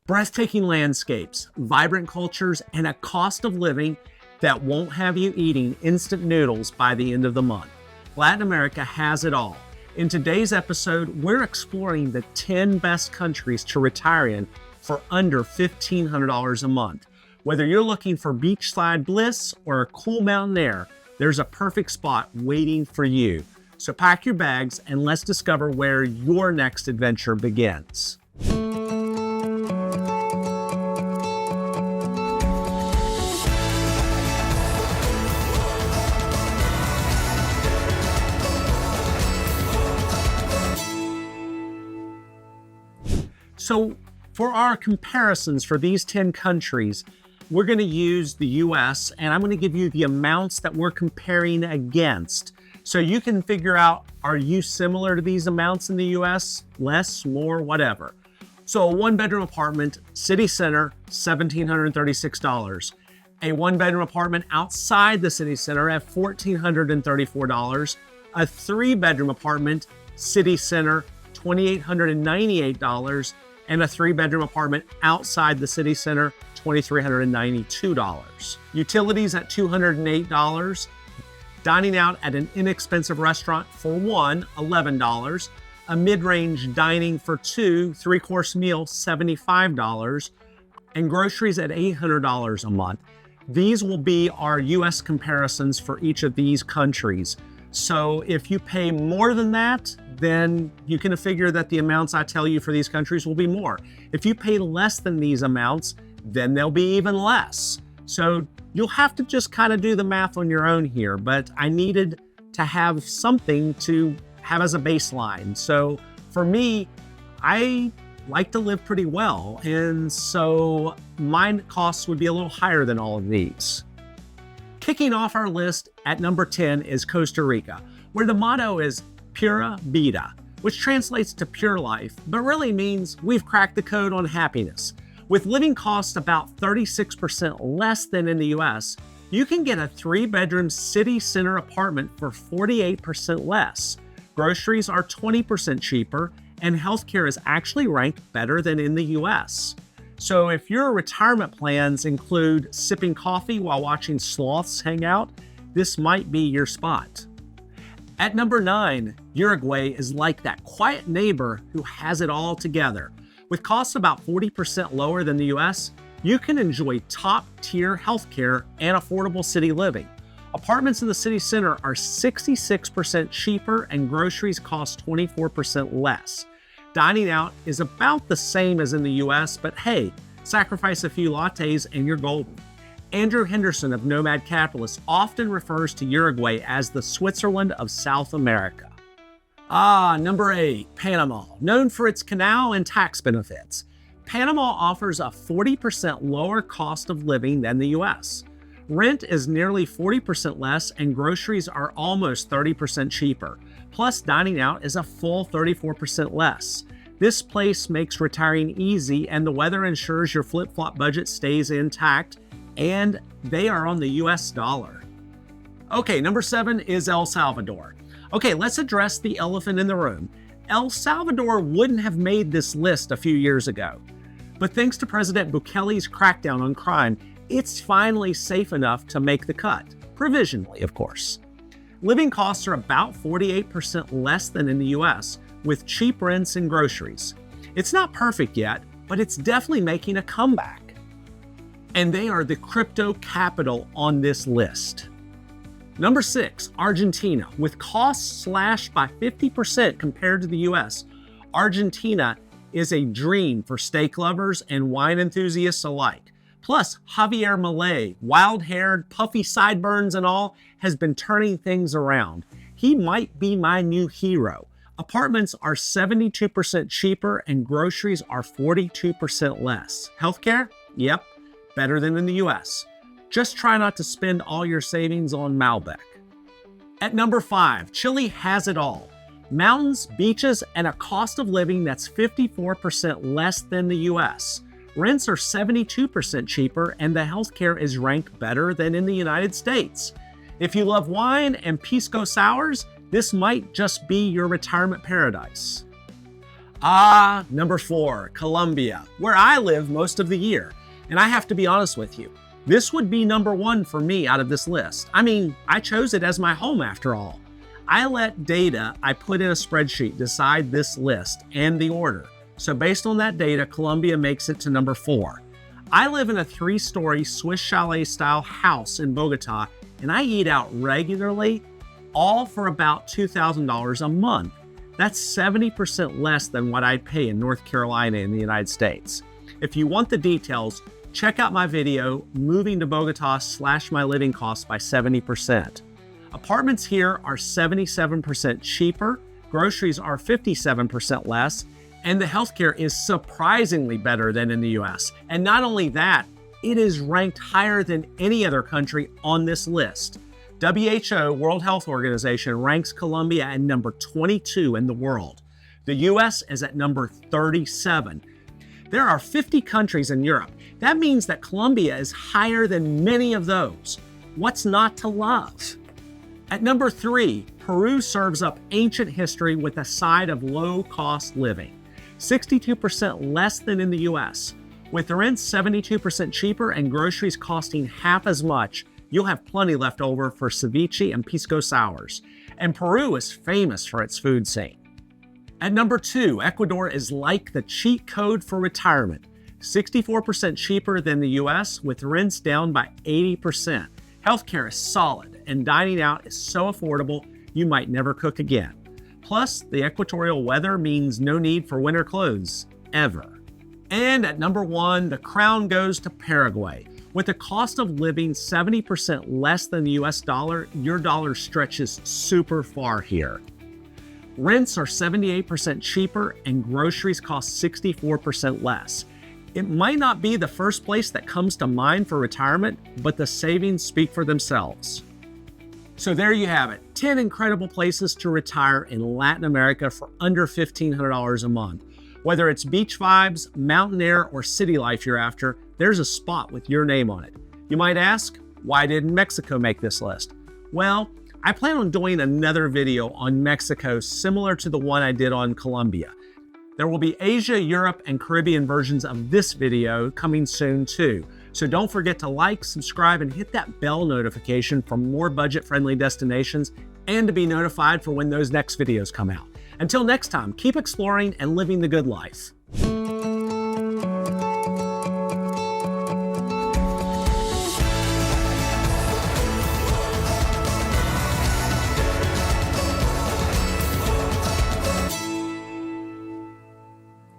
Breathtaking landscapes, vibrant cultures, and a cost of living that won't have you eating instant noodles by the end of the month. Latin America has it all. In today's episode, we're exploring the 10 best countries to retire in for under $1,500 a month. Whether you're looking for beachside bliss or a cool mountain air, there's a perfect spot waiting for you. So pack your bags and let's discover where your next adventure begins. So for our comparisons for these 10 countries, we're going to use the US, and I'm going to give you the amounts that we're comparing against. So you can figure out, are you similar to these amounts in the US? Less, more, whatever. So a one-bedroom apartment, city center, $1,736. A one-bedroom apartment outside the city center at $1,434. A three-bedroom apartment, city center, $2,898. And a three-bedroom apartment outside the city center, $2,392. Utilities at $208. Dining out at an inexpensive restaurant for one, $11. A mid-range dining for two, three-course meal, $75. And groceries at $800 a month. These will be our US comparisons for each of these countries. So if you pay more than that, then you can figure that the amounts I tell you for these countries will be more. If you pay less than these amounts, then they'll be even less. So you'll have to just kind of do the math on your own here, but I needed to have something to have as a baseline. So for me, I like to live pretty well, and so my costs would be a little higher than all of these. Kicking off our list at number 10 is Costa Rica, where the motto is Pura Vida, which translates to pure life, but really means we've cracked the code on happiness. With living costs about 36% less than in the US, you can get a three-bedroom city center apartment for 48% less. Groceries are 20% cheaper, and healthcare is actually ranked better than in the US. So if your retirement plans include sipping coffee while watching sloths hang out, this might be your spot. At number 9, Uruguay is like that quiet neighbor who has it all together. With costs about 40% lower than the US, you can enjoy top-tier healthcare and affordable city living. Apartments in the city center are 66% cheaper and groceries cost 24% less. Dining out is about the same as in the US, but hey, sacrifice a few lattes and you're golden. Andrew Henderson of Nomad Capitalist often refers to Uruguay as the Switzerland of South America. Number 8, Panama, known for its canal and tax benefits. Panama offers a 40% lower cost of living than the US. Rent is nearly 40% less and groceries are almost 30% cheaper. Plus, dining out is a full 34% less. This place makes retiring easy, and the weather ensures your flip-flop budget stays intact, and they are on the US dollar. Okay, number 7 is El Salvador. Okay, let's address the elephant in the room. El Salvador wouldn't have made this list a few years ago. But thanks to President Bukele's crackdown on crime, it's finally safe enough to make the cut. Provisionally, of course. Living costs are about 48% less than in the US, with cheap rents and groceries. It's not perfect yet, but it's definitely making a comeback. And they are the crypto capital on this list. Number 6, Argentina. With costs slashed by 50% compared to the US, Argentina is a dream for steak lovers and wine enthusiasts alike. Plus, Javier Milei, wild-haired, puffy sideburns and all, has been turning things around. He might be my new hero. Apartments are 72% cheaper and groceries are 42% less. Healthcare? Yep, better than in the US. Just try not to spend all your savings on Malbec. At number 5, Chile has it all. Mountains, beaches, and a cost of living that's 54% less than the US. Rents are 72% cheaper and the healthcare is ranked better than in the United States. If you love wine and pisco sours, this might just be your retirement paradise. Number 4, Colombia, where I live most of the year. And I have to be honest with you, this would be number 1 for me out of this list. I mean, I chose it as my home after all. I let data I put in a spreadsheet decide this list and the order. So based on that data, Colombia makes it to number 4. I live in a 3-story Swiss chalet style house in Bogota, and I eat out regularly, all for about $2,000 a month. That's 70% less than what I'd pay in North Carolina in the United States. If you want the details, check out my video, Moving to Bogota slashed my living costs by 70%. Apartments here are 77% cheaper, groceries are 57% less, and the healthcare is surprisingly better than in the US. And not only that, it is ranked higher than any other country on this list. WHO, World Health Organization, ranks Colombia at number 22 in the world. The US is at number 37. There are 50 countries in Europe. That means that Colombia is higher than many of those. What's not to love? At number 3, Peru serves up ancient history with a side of low-cost living. 62% less than in the US. With rent 72% cheaper and groceries costing half as much, you'll have plenty left over for ceviche and pisco sours. And Peru is famous for its food scene. At number 2, Ecuador is like the cheat code for retirement. 64% cheaper than the US, with rents down by 80%. Healthcare is solid, and dining out is so affordable you might never cook again. Plus, the equatorial weather means no need for winter clothes, ever. And at number 1, the crown goes to Paraguay. With the cost of living 70% less than the US dollar, your dollar stretches super far here. Rents are 78% cheaper and groceries cost 64% less. It might not be the first place that comes to mind for retirement, but the savings speak for themselves. So there you have it, 10 incredible places to retire in Latin America for under $1,500 a month. Whether it's beach vibes, mountain air, or city life you're after, there's a spot with your name on it. You might ask, why didn't Mexico make this list? Well, I plan on doing another video on Mexico similar to the one I did on Colombia. There will be Asia, Europe, and Caribbean versions of this video coming soon too. So don't forget to like, subscribe, and hit that bell notification for more budget-friendly destinations and to be notified for when those next videos come out. Until next time, keep exploring and living the good life.